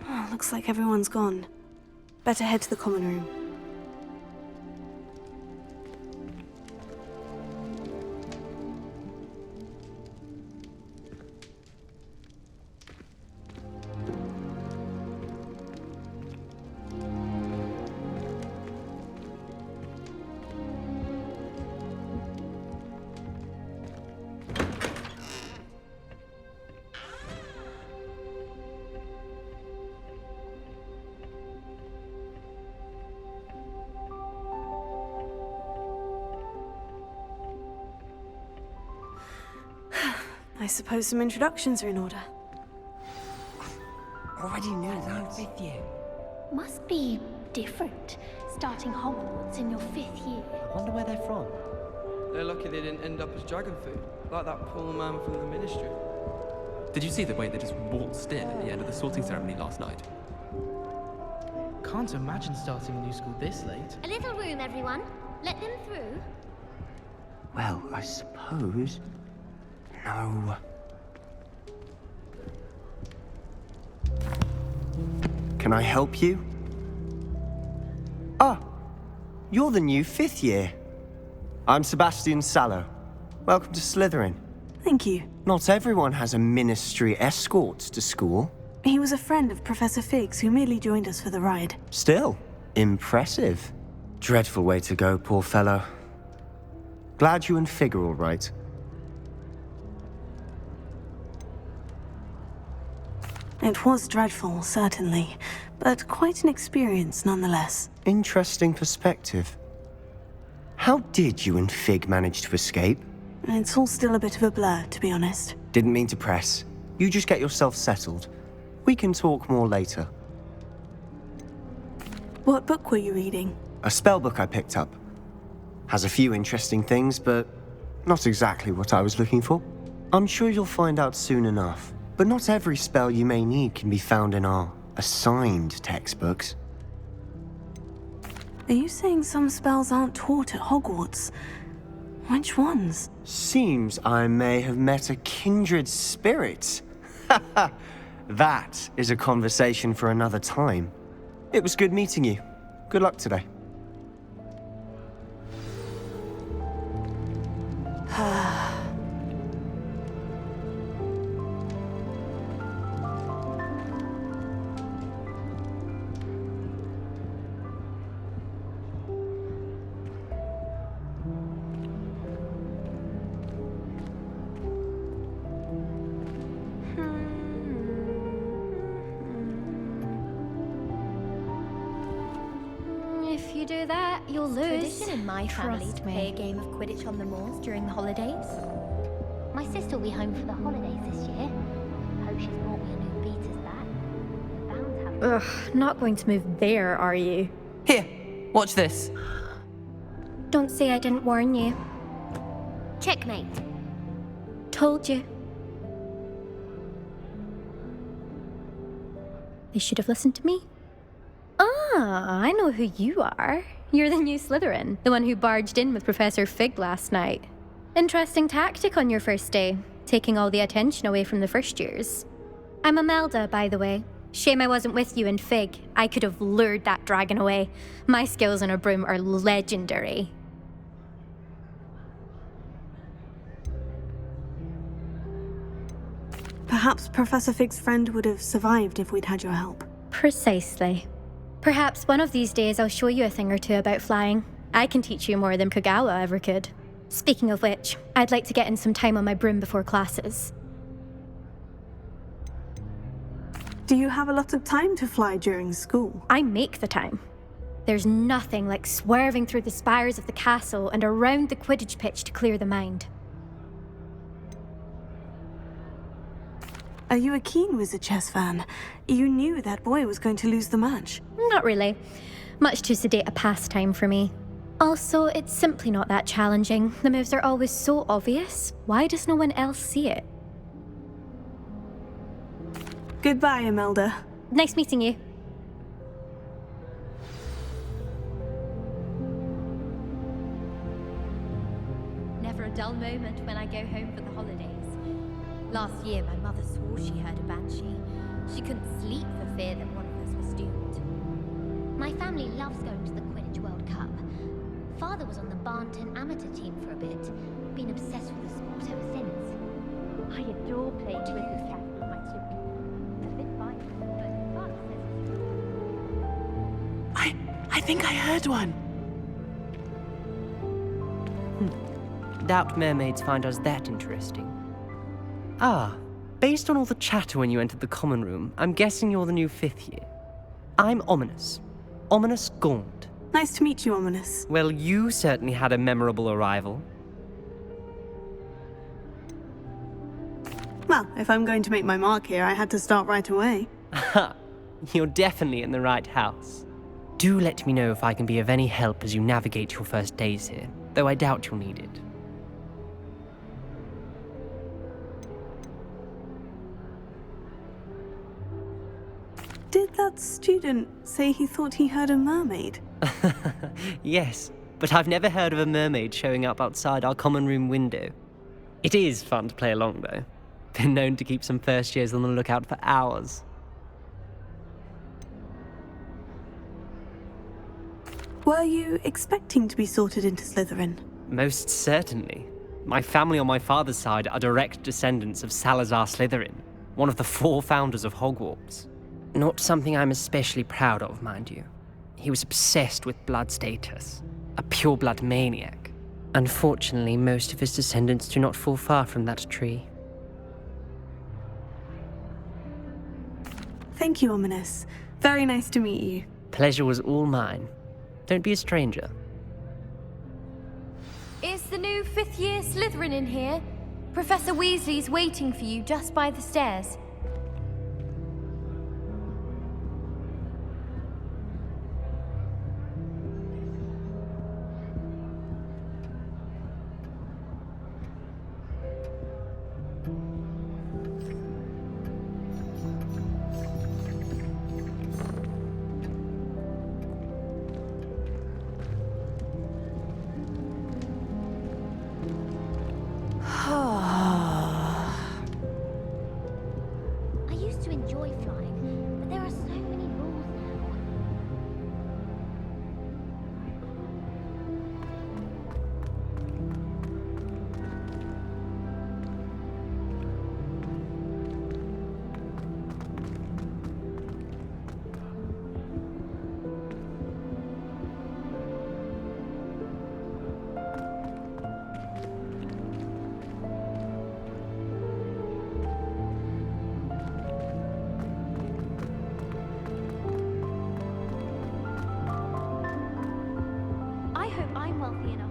Oh, looks like everyone's gone. Better head to the common room. I suppose some introductions are in order. Already knew that. With you. Must be different, starting Hogwarts in your 5th year. I wonder where they're from. They're lucky they didn't end up as dragon food, like that poor man from the Ministry. Did you see the way they just waltzed in at the end of the sorting ceremony last night? Can't imagine starting a new school this late. A little room, everyone. Let them through. Well, I suppose... No. Can I help you? Ah, you're the new 5th year. I'm Sebastian Sallow. Welcome to Slytherin. Thank you. Not everyone has a ministry escort to school. He was a friend of Professor Fig's who merely joined us for the ride. Still, impressive. Dreadful way to go, poor fellow. Glad you and Fig are all right. It was dreadful, certainly, but quite an experience nonetheless. Interesting perspective. How did you and Fig manage to escape? It's all still a bit of a blur, to be honest. Didn't mean to press. You just get yourself settled. We can talk more later. What book were you reading? A spell book I picked up. Has a few interesting things, but not exactly what I was looking for. I'm sure you'll find out soon enough. But not every spell you may need can be found in our assigned textbooks. Are you saying some spells aren't taught at Hogwarts? Which ones? Seems I may have met a kindred spirit. That is a conversation for another time. It was good meeting you. Good luck today. If you do that, you'll lose. Tradition in my family Trust to me. play a game of Quidditch on the moors during the holidays. My sister will be home for the holidays this year. Hope she's brought me a new beater's bat. We're bound to have... Ugh, not going to move there, are you? Here, watch this. Don't say I didn't warn you. Checkmate. Told you. They should have listened to me. Ah, I know who you are. You're the new Slytherin, the one who barged in with Professor Fig last night. Interesting tactic on your first day, taking all the attention away from the first years. I'm Imelda, by the way. Shame I wasn't with you and Fig. I could have lured that dragon away. My skills on a broom are legendary. Perhaps Professor Fig's friend would have survived if we'd had your help. Precisely. Perhaps one of these days I'll show you a thing or two about flying. I can teach you more than Kogawa ever could. Speaking of which, I'd like to get in some time on my broom before classes. Do you have a lot of time to fly during school? I make the time. There's nothing like swerving through the spires of the castle and around the Quidditch pitch to clear the mind. Are you a keen Wizard chess fan? You knew that boy was going to lose the match. Not really. Much too sedate a pastime for me. Also, it's simply not that challenging. The moves are always so obvious. Why does no one else see it? Goodbye, Imelda. Nice meeting you. Never a dull moment when I go home for the holidays. Last year, my mother swore she heard a banshee. She couldn't sleep for fear that one of us was doomed. My family loves going to the Quidditch World Cup. Father was on the Barnton amateur team for a bit. Been obsessed with the sport ever since. I adore playing Quidditch with my children. A bit violent, but Father says I think I heard one. Doubt mermaids find us that interesting. Ah, based on all the chatter when you entered the common room, I'm guessing you're the new 5th year. I'm Ominous. Ominous Gaunt. Nice to meet you, Ominous. Well, you certainly had a memorable arrival. Well, if I'm going to make my mark here, I had to start right away. Ha! You're definitely in the right house. Do let me know if I can be of any help as you navigate your first days here, though I doubt you'll need it. Did that student say he thought he heard a mermaid? Yes, but I've never heard of a mermaid showing up outside our common room window. It is fun to play along, though. Been known to keep some first years on the lookout for hours. Were you expecting to be sorted into Slytherin? Most certainly. My family on my father's side are direct descendants of Salazar Slytherin, one of the 4 founders of Hogwarts. Not something I'm especially proud of, mind you. He was obsessed with blood status, a pure-blood maniac. Unfortunately, most of his descendants do not fall far from that tree. Thank you, Ominous. Very nice to meet you. Pleasure was all mine. Don't be a stranger. Is the new 5th year Slytherin in here? Professor Weasley's waiting for you just by the stairs. I used to enjoy flying, but there are so many rules now. I hope I'm wealthy enough